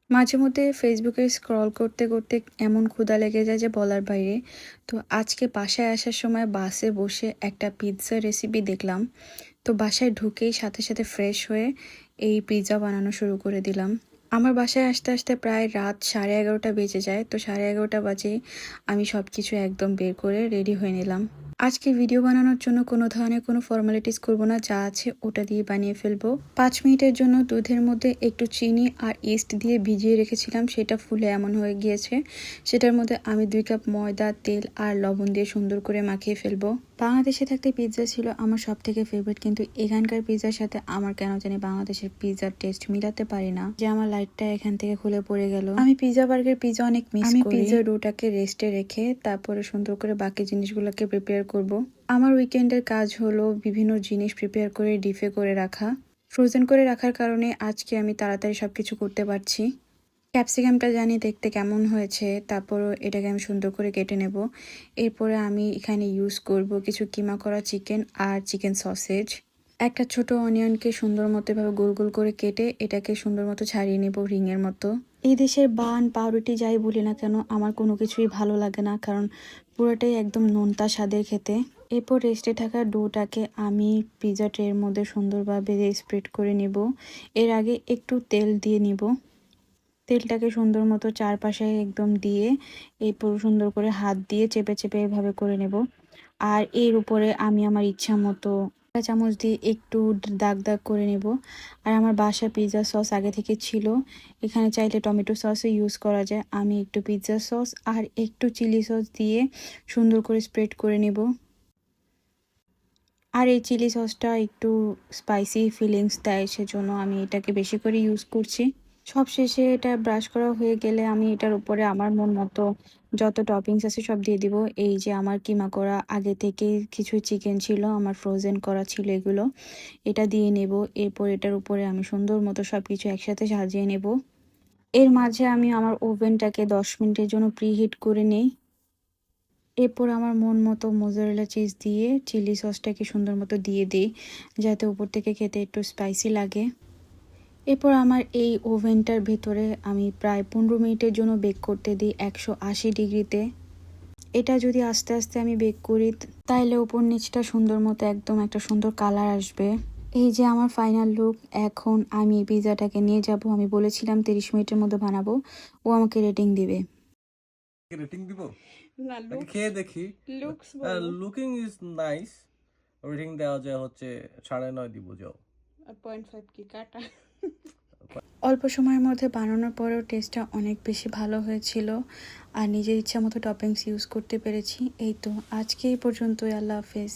মাঝে মধ্যে ফেসবুকে স্ক্রল করতে করতে এমন ক্ষুধা লেগে যায় যে বলার বাইরে। তো আজকে বাসায় আসার সময় বাসে বসে একটা পিৎজা রেসিপি দেখলাম। তো বাসায় ঢুকেই সাথে সাথে ফ্রেশ হয়ে এই পিৎজা বানানো শুরু করে দিলাম। আমার বাসায় আসতে আসতে প্রায় রাত 11:30 বেজে যায়। তো 11:30 বাজেই আমি সব কিছু একদম বের করে রেডি হয়ে নিলাম। আজকে ভিডিও বানানোর জন্য কোনো ধরনের কোনো ফর্মালিটিস করব না, যা আছে ওটা দিয়ে বানিয়ে ফেলবো। 5 মিনিটের জন্য দুধের মধ্যে একটু চিনি আর ইস্ট দিয়ে ভিজিয়ে রেখেছিলাম, সেটা ফুলে এমন হয়ে গিয়েছে। সেটার মধ্যে আমি 2 কাপ ময়দা, তেল আর লবণ দিয়ে সুন্দর করে মাখিয়ে ফেলবো। বাংলাদেশে থাকতে পিৎজা ছিল আমার সব থেকে ফেভারিট, কিন্তু এখানকার পিৎজার সাথে আমার কেন জানি বাংলাদেশের পিৎজার টেস্ট মিলাতে পারি না। যে আমার লাইটটা এখান থেকে খুলে পড়ে গেল। আমি পিৎজা বার্গার পিৎজা অনেক মিস করি। আমি পিৎজা ডোটাকে রেস্টে রেখে তারপরে সুন্দর করে বাকি জিনিসগুলোকে প্রিপেয়ার করব। আমার উইকেন্ডের কাজ হলো বিভিন্ন জিনিস প্রিপেয়ার করে ডিপে করে রাখা। ফ্রোজেন করে রাখার কারণে আজকে আমি তাড়াতাড়ি সবকিছু করতে পারছি। ক্যাপসিকামটা জানি দেখতে কেমন হয়েছে, তারপরও এটাকে আমি সুন্দর করে কেটে নেব। এরপরে আমি এখানে ইউজ করব কিছু কিমা করা চিকেন আর চিকেন সসেজ। একটা ছোট অনিয়নকে সুন্দর মতো এভাবে গোল গোল করে কেটে এটাকে সুন্দর মতো ছাড়িয়ে নেব রিংয়ের মতো। এই দেশের বান পাউরুটি যাই বলি না কেন, আমার কোনো কিছুই ভালো লাগে না, কারণ পুরোটাই একদম নোনতা স্বাদের খেতে। এরপর রেস্টে থাকা ডোটাকে আমি পিৎজা ট্রের মধ্যে সুন্দরভাবে স্প্রেড করে নেব। এর আগে একটু তেল দিয়ে নিব। তেলটাকে সুন্দর মতো চারপাশে একদম দিয়ে এরপর সুন্দর করে হাত দিয়ে চেপে চেপে এভাবে করে নেব। আর এর উপরে আমি আমার ইচ্ছা মতো চামচ দিয়ে একটু দাগ দাগ করে নেব। আর আমার বাসায় পিৎজা সস আগে থেকে ছিল, এখানে চাইলে টমেটো সসও ইউজ করা যায়। আমি একটু পিৎজা সস আর একটু চিলি সস দিয়ে সুন্দর করে স্প্রেড করে নেব। আর এই চিলি সসটা একটু স্পাইসি ফিলিংস দেয়, সেজন্য আমি এটাকে বেশি করে ইউজ করছি। সব শেষে এটা ব্রাশ করা হয়ে গেলে আমি এটার উপরে আমার মন মতো যত টপিংস আছে সব দিয়ে দিব। এই যে আমার কিমা করা আগে থেকে কিছু চিকেন ছিল, আমার ফ্রোজেন করা ছিল, এগুলো এটা দিয়ে নেব। এরপর এটার উপরে আমি সুন্দর মতো সব কিছু একসাথে সাজিয়ে নেব। এর মাঝে আমি আমার ওভেনটাকে 10 মিনিটের জন্য প্রিহিট করে নেই। এরপর আমার মন মতো মোজারেলা চিজ দিয়ে চিলি সসটাকে সুন্দর মতো দিয়ে দিই, যাতে উপর থেকে খেতে একটু স্পাইসি লাগে। এরপর আমার এই ওভেনটার ভেতরে আমি প্রায় 15 মিনিটের জন্য বেক করতে দিই 180 ডিগ্রিতে। এটা যদি আস্তে আস্তে আমি বেক করি তাইলে উপর নিচটা সুন্দর মতো একদম একটা সুন্দর কালার আসবে। এই যে আমার ফাইনাল লুক। এখন আমি এই পিৎজাটাকে নিয়ে যাব। আমি বলেছিলাম 30 মিনিটের মধ্যে বানাবো, ও আমাকে রেটিং দিবে। রেটিং দিব না, নাকি খেয়ে দেখি? লুকস বলো। Looking is nice. রেটিং দেওয়া যায় হচ্ছে 9.5 দিব যাও। 0.5 কি কাটা? অল্প সময়ের মধ্যে বানানোর পরেও টেস্টটা অনেক বেশি ভালো হয়েছিল, আর নিজের ইচ্ছা মতো টপিংস ইউজ করতে পেরেছি। এই তো আজকে এই পর্যন্তই। আল্লাহ হাফেজ।